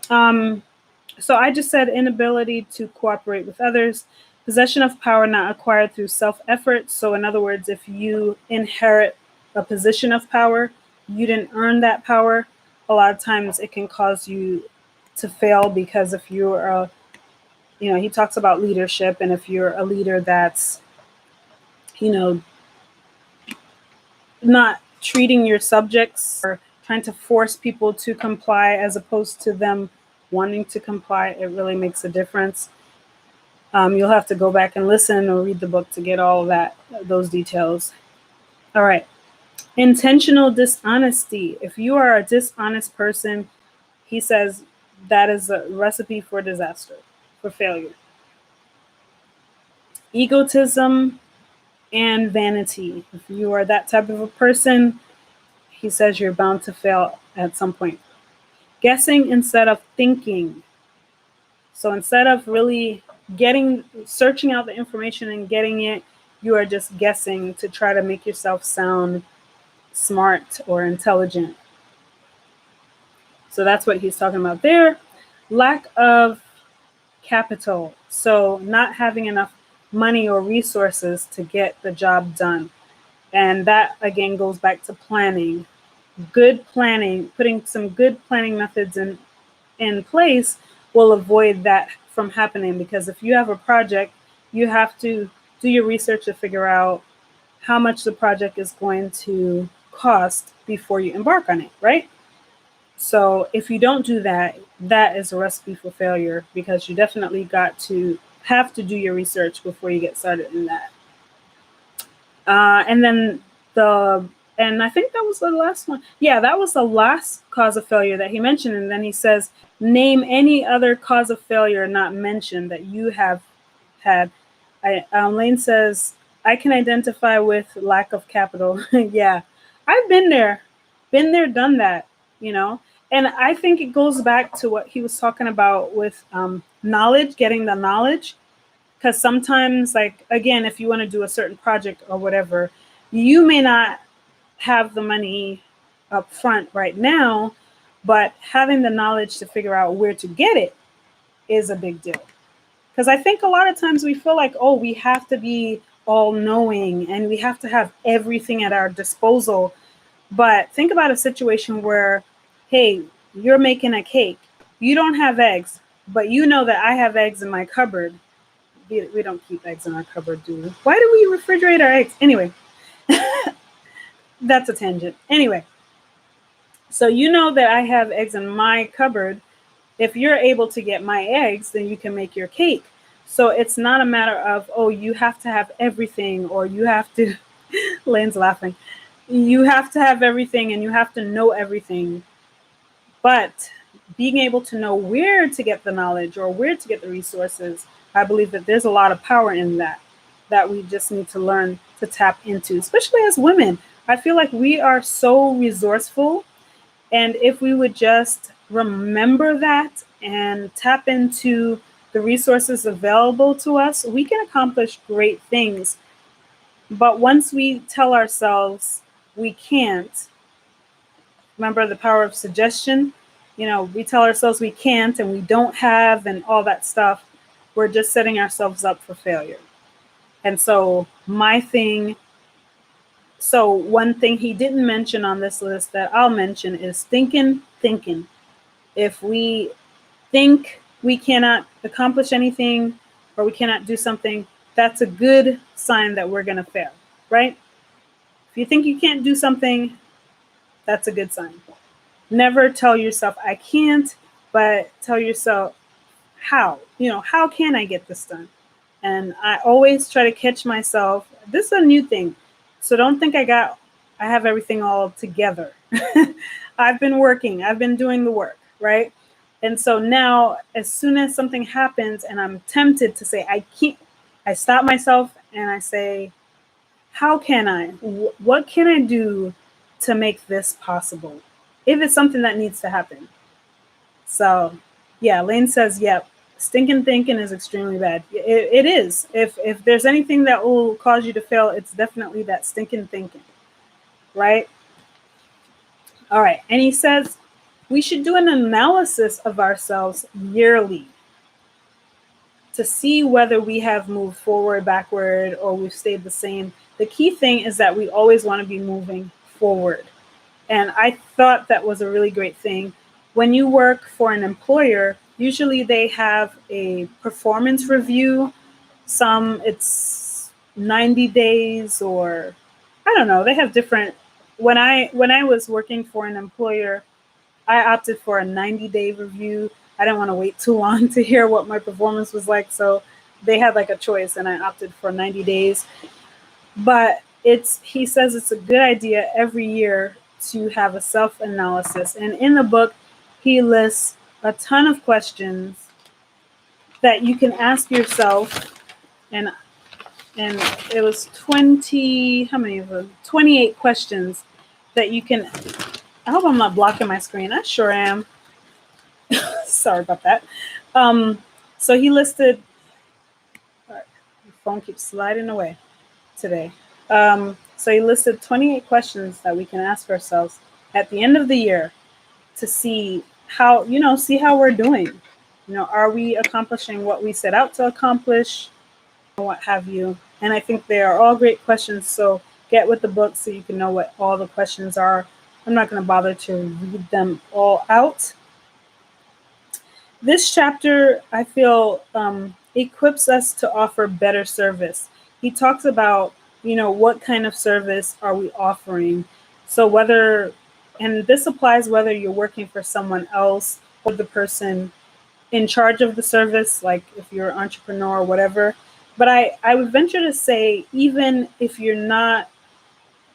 So I just said inability to cooperate with others, possession of power not acquired through self-effort. So in other words, if you inherit a position of power, you didn't earn that power, a lot of times it can cause you to fail because if you're a he talks about leadership, and if you're a leader that's, not treating your subjects or trying to force people to comply as opposed to them wanting to comply, it really makes a difference. You'll have to go back and listen or read the book to get all of those details. All right. Intentional dishonesty. If you are a dishonest person, he says that is a recipe for disaster, for failure. Egotism and vanity. If you are that type of a person, he says you're bound to fail at some point. Guessing instead of thinking. So instead of really searching out the information and getting it, you are just guessing to try to make yourself sound smart or intelligent. So that's what he's talking about there. Lack of capital. So not having enough money or resources to get the job done. And that, again, goes back to planning. Good planning, putting some good planning methods in place will avoid that from happening, because if you have a project, you have to do your research to figure out how much the project is going to cost before you embark on it, right? So if you don't do that, that is a recipe for failure, because you definitely have to do your research before you get started in that. And then and I think that was the last one. Yeah, that was the last cause of failure that he mentioned. And then he says, name any other cause of failure not mentioned that you have had. Lane says, I can identify with lack of capital. Yeah, I've been there, done that, And I think it goes back to what he was talking about with knowledge, getting the knowledge. Because sometimes, like, again, if you want to do a certain project or whatever, you may not have the money up front right now, but having the knowledge to figure out where to get it is a big deal. Because I think a lot of times we feel like, oh, we have to be all knowing and we have to have everything at our disposal. But think about a situation where, hey, you're making a cake. You don't have eggs, but you know that I have eggs in my cupboard. We don't keep eggs in our cupboard, do we? Why do we refrigerate our eggs? Anyway, that's a tangent. Anyway, so you know that I have eggs in my cupboard. If you're able to get my eggs, then you can make your cake. So it's not a matter of, oh, you have to have everything, or you have to, Lane's laughing. You have to have everything and you have to know everything. But being able to know where to get the knowledge or where to get the resources, I believe that there's a lot of power in that we just need to learn to tap into, especially as women. I feel like we are so resourceful. And if we would just remember that and tap into the resources available to us, we can accomplish great things. But once we tell ourselves we can't, remember the power of suggestion? We tell ourselves we can't and we don't have and all that stuff, we're just setting ourselves up for failure. And so one thing he didn't mention on this list that I'll mention is thinking. If we think we cannot accomplish anything or we cannot do something, that's a good sign that we're going to fail, right? If you think you can't do something, that's a good sign. Never tell yourself, I can't, but tell yourself, how? How can I get this done? And I always try to catch myself. This is a new thing. So don't think I have everything all together. I've been working. I've been doing the work, right? And so now, as soon as something happens and I'm tempted to say, I can't, I stop myself and I say, how can I? What can I do to make this possible? If it's something that needs to happen. So, yeah, Lane says, yep, stinking thinking is extremely bad. It is. If there's anything that will cause you to fail, it's definitely that stinking thinking, right? All right. And he says, we should do an analysis of ourselves yearly to see whether we have moved forward, backward, or we've stayed the same. The key thing is that we always want to be moving forward. And I thought that was a really great thing. When you work for an employer, usually they have a performance review. Some it's 90 days or I don't know. They have different. When I was working for an employer, I opted for a 90-day review. I didn't want to wait too long to hear what my performance was like. So they had like a choice and I opted for 90 days. But he says it's a good idea every year to have a self-analysis. And in the book, he lists a ton of questions that you can ask yourself. And it was 28 questions that you can. I hope I'm not blocking my screen. I sure am. Sorry about that. So he listed. The phone keeps sliding away today. So he listed 28 questions that we can ask ourselves at the end of the year to see how we're doing. Are we accomplishing what we set out to accomplish? What have you? And I think they are all great questions. So get with the book so you can know what all the questions are. I'm not going to bother to read them all out. This chapter, I feel, equips us to offer better service. He talks about, what kind of service are we offering? So and this applies whether you're working for someone else or the person in charge of the service, like if you're an entrepreneur or whatever. But I would venture to say, even if you're not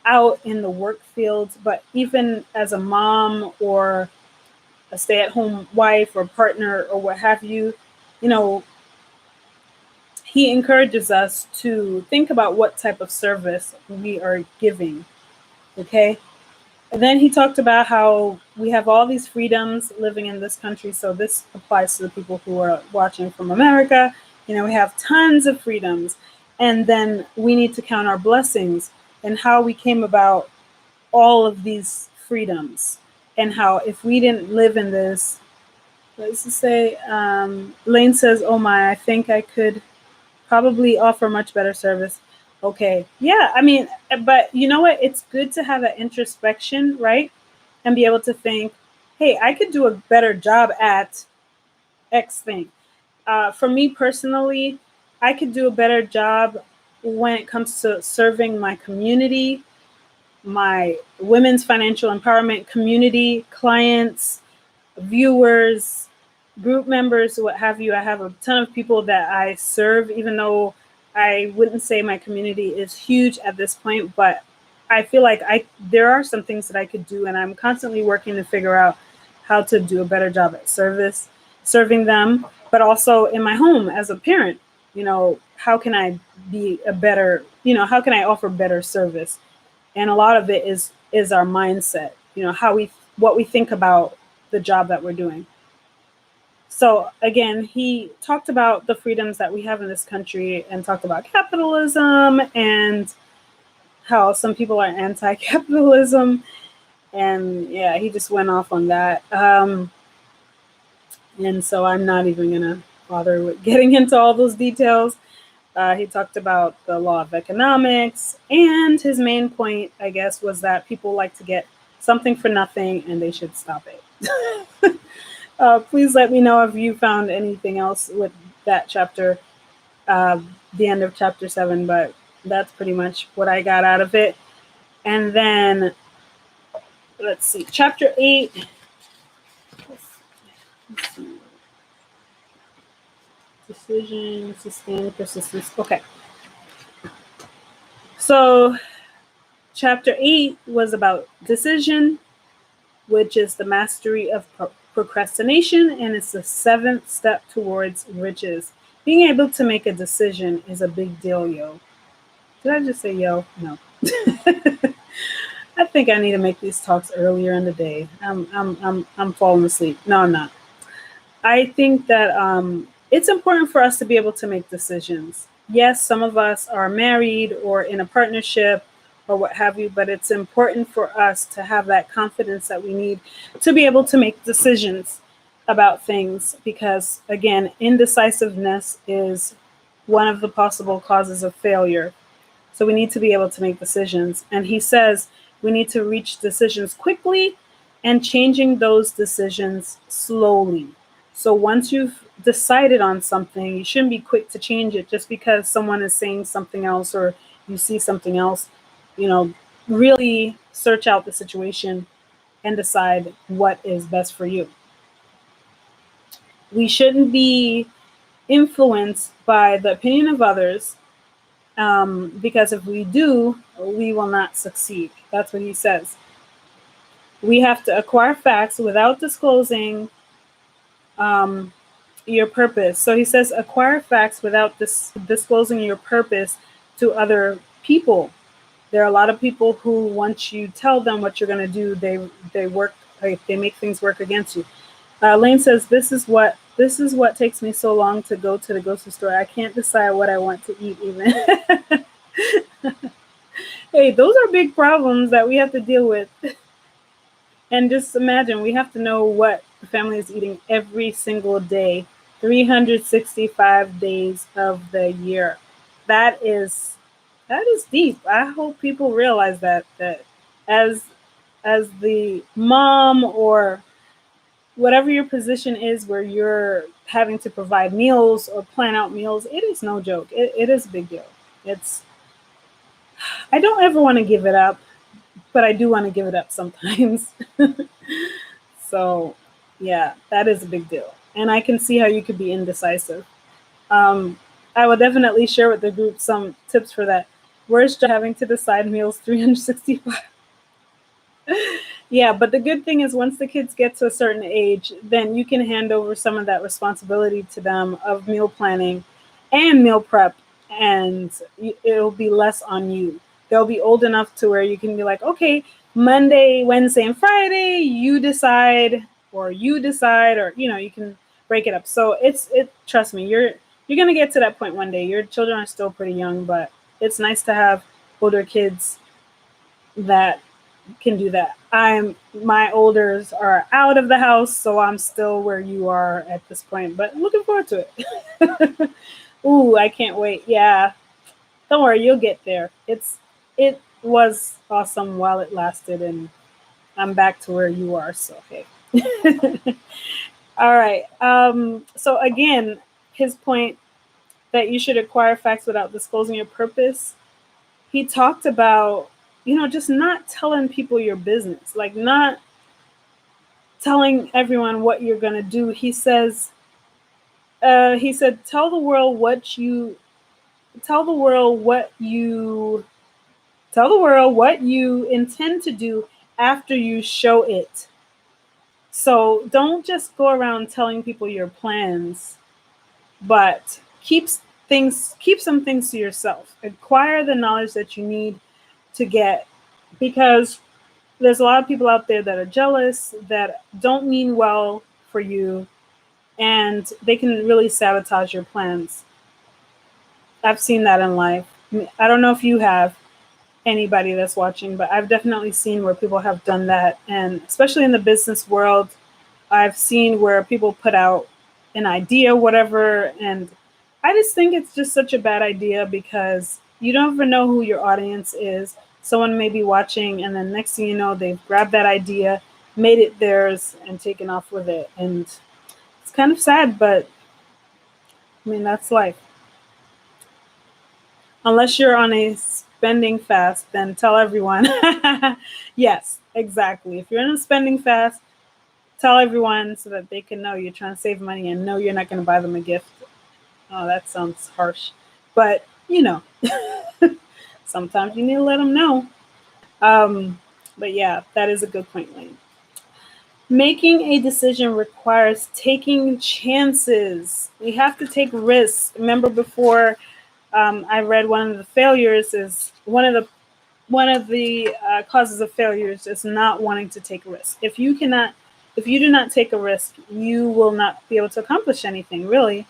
out in the work field, but even as a mom or a stay-at-home wife or partner or what have you, he encourages us to think about what type of service we are giving. Okay. And then he talked about how we have all these freedoms living in this country. So this applies to the people who are watching from America. We have tons of freedoms. And then we need to count our blessings and how we came about all of these freedoms. And how if we didn't live in this, let's just say, Lane says, oh my, I think I could probably offer much better service. Okay. Yeah. I mean, but you know what? It's good to have that introspection, right? And be able to think, hey, I could do a better job at X thing. For me personally, I could do a better job when it comes to serving my community, my women's financial empowerment community, clients, viewers, group members, what have you. I have a ton of people that I serve, even though I wouldn't say my community is huge at this point, but I feel like there are some things that I could do, and I'm constantly working to figure out how to do a better job at serving them, but also in my home as a parent. How can I be how can I offer better service? And a lot of it is our mindset, what we think about the job that we're doing. So again, he talked about the freedoms that we have in this country and talked about capitalism and how some people are anti-capitalism, and yeah, he just went off on that. And so I'm not even gonna bother with getting into all those details. He talked about the law of economics, and his main point, I guess, was that people like to get something for nothing and they should stop it. Please let me know if you found anything else with that chapter, the end of chapter 7, but that's pretty much what I got out of it. And then, let's see, chapter 8. Let's see. Decision, sustain, persistence. Okay. So, chapter 8 was about decision, which is the mastery of procrastination, and it's the 7th step towards riches. Being able to make a decision is a big deal, yo. Did I just say yo? No. I think I need to make these talks earlier in the day. I'm falling asleep. No, I'm not. I think that it's important for us to be able to make decisions. Yes, some of us are married or in a partnership or what have you, but it's important for us to have that confidence that we need to be able to make decisions about things, because again, indecisiveness is one of the possible causes of failure. So we need to be able to make decisions. And he says we need to reach decisions quickly and changing those decisions slowly. So once you've decided on something, you shouldn't be quick to change it just because someone is saying something else or you see something else. You know, really search out the situation and decide what is best for you. We shouldn't be influenced by the opinion of others, because if we do, we will not succeed. That's what he says. We have to acquire facts without disclosing your purpose. So he says acquire facts without disclosing your purpose to other people. There are a lot of people who, once you tell them what you're going to do, they make things work against you. Lane says, this is what takes me so long to go to the grocery store. I can't decide what I want to eat even. Hey, those are big problems that we have to deal with. And just imagine, we have to know what the family is eating every single day, 365 days of the year. That is deep. I hope people realize that as the mom or whatever your position is where you're having to provide meals or plan out meals, it is no joke. It is a big deal. I don't ever want to give it up, but I do want to give it up sometimes. So yeah, that is a big deal. And I can see how you could be indecisive. I will definitely share with the group some tips for that. Worst job, having to decide meals 365. Yeah, but the good thing is once the kids get to a certain age, then you can hand over some of that responsibility to them of meal planning and meal prep, and it'll be less on you. They'll be old enough to where you can be like, okay, Monday, Wednesday, and Friday, you decide, or you can break it up. So trust me, you're gonna get to that point one day. Your children are still pretty young, but it's nice to have older kids that can do that. My olders are out of the house, so I'm still where you are at this point, but looking forward to it. Ooh, I can't wait. Yeah, don't worry, you'll get there. It was awesome while it lasted, and I'm back to where you are. So okay. All right. So again, his point that you should acquire facts without disclosing your purpose. He talked about, just not telling people your business, like not telling everyone what you're going to do. He said, tell the world what you intend to do after you show it. So don't just go around telling people your plans, but keep some things to yourself. Acquire the knowledge that you need to get, because there's a lot of people out there that are jealous, that don't mean well for you, and they can really sabotage your plans. I've seen that in life. I don't know if you have, anybody that's watching, but I've definitely seen where people have done that. And especially in the business world, I've seen where people put out an idea, whatever, and I just think it's just such a bad idea because you don't ever know who your audience is. Someone may be watching, and then next thing you know, they've grabbed that idea, made it theirs, and taken off with it. And it's kind of sad, but I mean, that's life. Unless you're on a spending fast, then tell everyone. Yes, exactly. If you're in a spending fast, tell everyone so that they can know you're trying to save money and know you're not going to buy them a gift. Oh, that sounds harsh. But, sometimes you need to let them know. But yeah, that is a good point, Lane. Making a decision requires taking chances. We have to take risks. Remember before I read one of the failures is one of the causes of failures is not wanting to take a risk. If you do not take a risk, you will not be able to accomplish anything, really.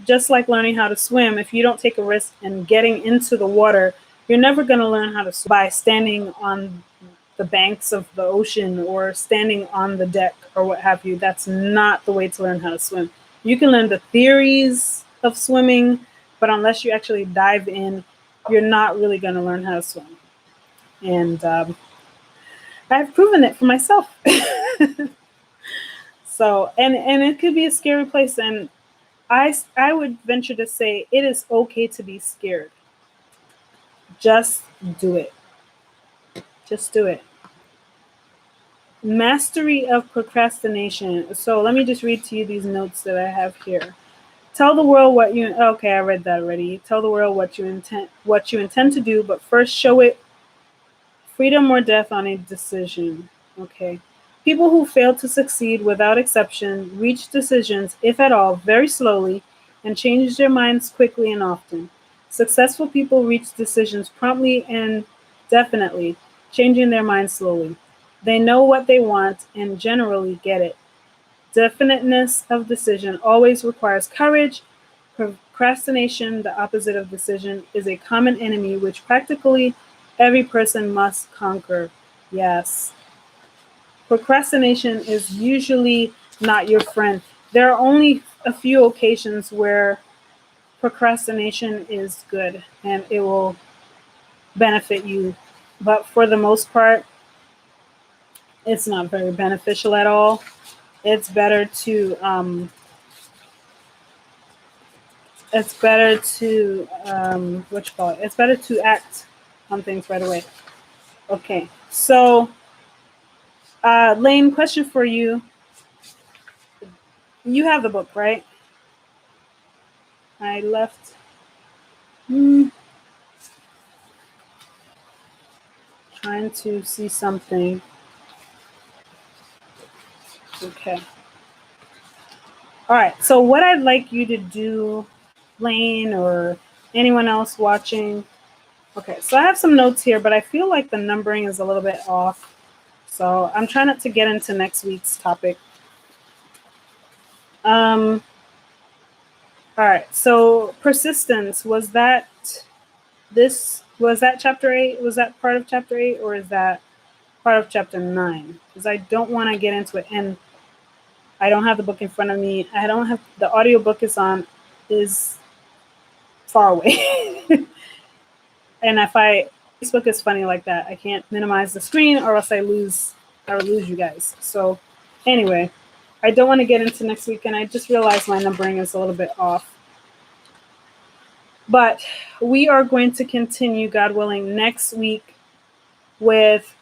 Just like learning how to swim, if you don't take a risk in getting into the water, you're never going to learn how to swim by standing on the banks of the ocean or standing on the deck or what have you. That's not the way to learn how to swim. You can learn the theories of swimming, but unless you actually dive in, you're not really going to learn how to swim. And I've proven it for myself. So, and it could be a scary place. And I would venture to say it is okay to be scared. Just do it. Just do it. Mastery of procrastination. So let me just read to you these notes that I have here. Tell the world what you. Okay, I read that already. Tell the world what you intend to do, but first show it freedom or death on a decision. Okay. People who fail to succeed without exception reach decisions, if at all, very slowly and change their minds quickly and often. Successful people reach decisions promptly and definitely, changing their minds slowly. They know what they want and generally get it. Definiteness of decision always requires courage. Procrastination, the opposite of decision, is a common enemy which practically every person must conquer. Yes. Procrastination is usually not your friend. There are only a few occasions where procrastination is good and it will benefit you. But for the most part, it's not very beneficial at all. It's better to It's better to act on things right away. Okay, so Lane, question for you. You have the book, right? I left. Trying to see something. Okay. All right. So what I'd like you to do, Lane, or anyone else watching. Okay. So I have some notes here, but I feel like the numbering is a little bit off. So I'm trying not to get into next week's topic. All right. So persistence, was that chapter 8? Was that part of chapter 8, or is that part of chapter 9? Because I don't want to get into it, and I don't have the book in front of me. I don't have the audiobook is far away. And Facebook is funny like that. I can't minimize the screen or else I will lose you guys. So anyway, I don't want to get into next week, and I just realized my numbering is a little bit off. But we are going to continue, God willing, next week with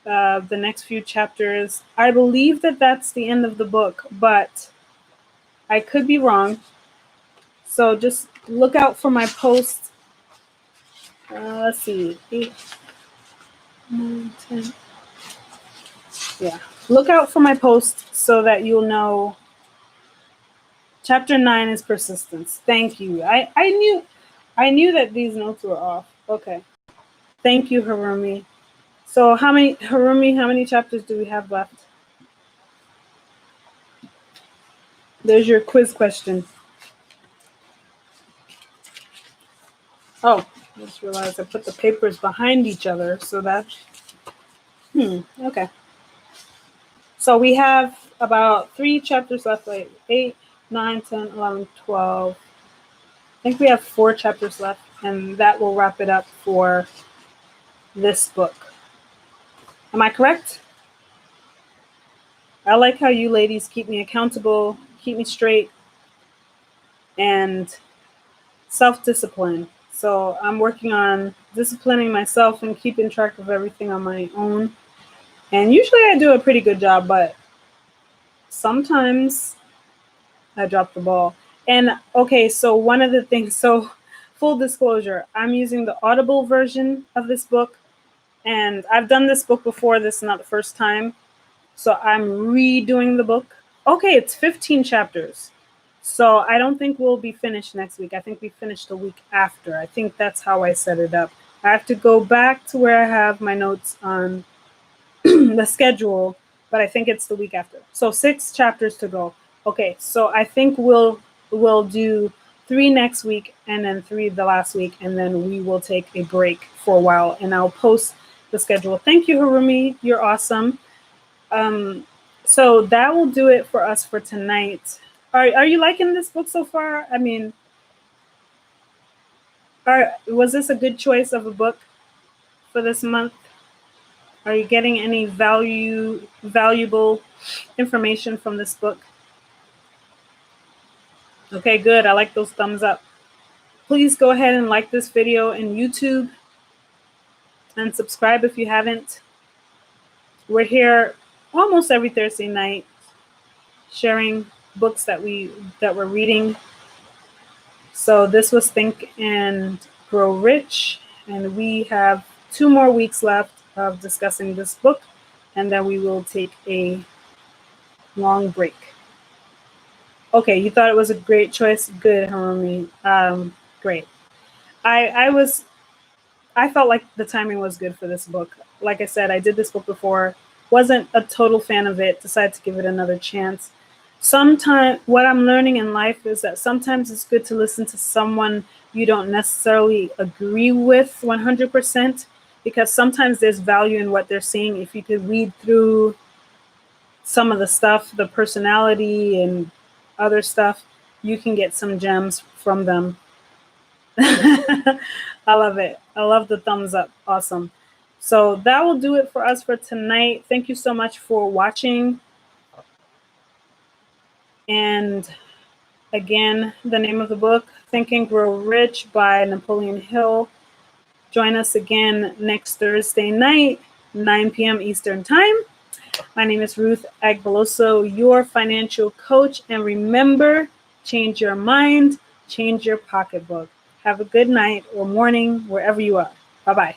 the next few chapters. I believe that that's the end of the book, but I could be wrong. So just look out for my post. Let's see. 8, 9, 10. Yeah. Look out for my post so that you'll know. Chapter 9 is persistence. Thank you. I knew that these notes were off. Okay. Thank you, Harumi. So how many chapters do we have left? There's your quiz question. Oh, I just realized I put the papers behind each other, so that, okay. So we have about 3 chapters left, like 8, 9, 10, 11, 12. I think we have 4 chapters left, and that will wrap it up for this book. Am I correct? I like how you ladies keep me accountable, keep me straight, and self-discipline. So I'm working on disciplining myself and keeping track of everything on my own. And usually I do a pretty good job, but sometimes I drop the ball. And okay, so one of the things, so full disclosure, I'm using the Audible version of this book. And I've done this book before. This is not the first time. So I'm redoing the book. Okay, it's 15 chapters. So I don't think we'll be finished next week. I think we finished the week after. I think that's how I set it up. I have to go back to where I have my notes on the schedule, but I think it's the week after. So 6 chapters to go. Okay, so I think we'll do 3 next week and then 3 the last week, and then we will take a break for a while, and I'll post the schedule. Thank you, Harumi. You're awesome. So that will do it for us for tonight. Are you liking this book so far? I mean, was this a good choice of a book for this month? Are you getting any valuable information from this book? Okay, good. I like those thumbs up. Please go ahead and like this video in YouTube and subscribe if you haven't. We're here almost every Thursday night sharing books that we're reading. So this was Think and Grow Rich, and we have 2 more weeks left of discussing this book, and then we will take a long break. Okay, you thought it was a great choice? Good, Harumi. Great. I felt like the timing was good for this book. Like I said, I did this book before, wasn't a total fan of it, decided to give it another chance. Sometimes what I'm learning in life is that sometimes it's good to listen to someone you don't necessarily agree with 100%, because sometimes there's value in what they're saying. If you could read through some of the stuff, the personality and other stuff, you can get some gems from them. I love it. I love the thumbs up. Awesome. So that will do it for us for tonight. Thank you so much for watching. And again, the name of the book, Think and Grow Rich by Napoleon Hill. Join us again next Thursday night, 9 p.m. Eastern Time. My name is Ruth Agbeloso, your financial coach. And remember, change your mind, change your pocketbook. Have a good night or morning, wherever you are. Bye-bye.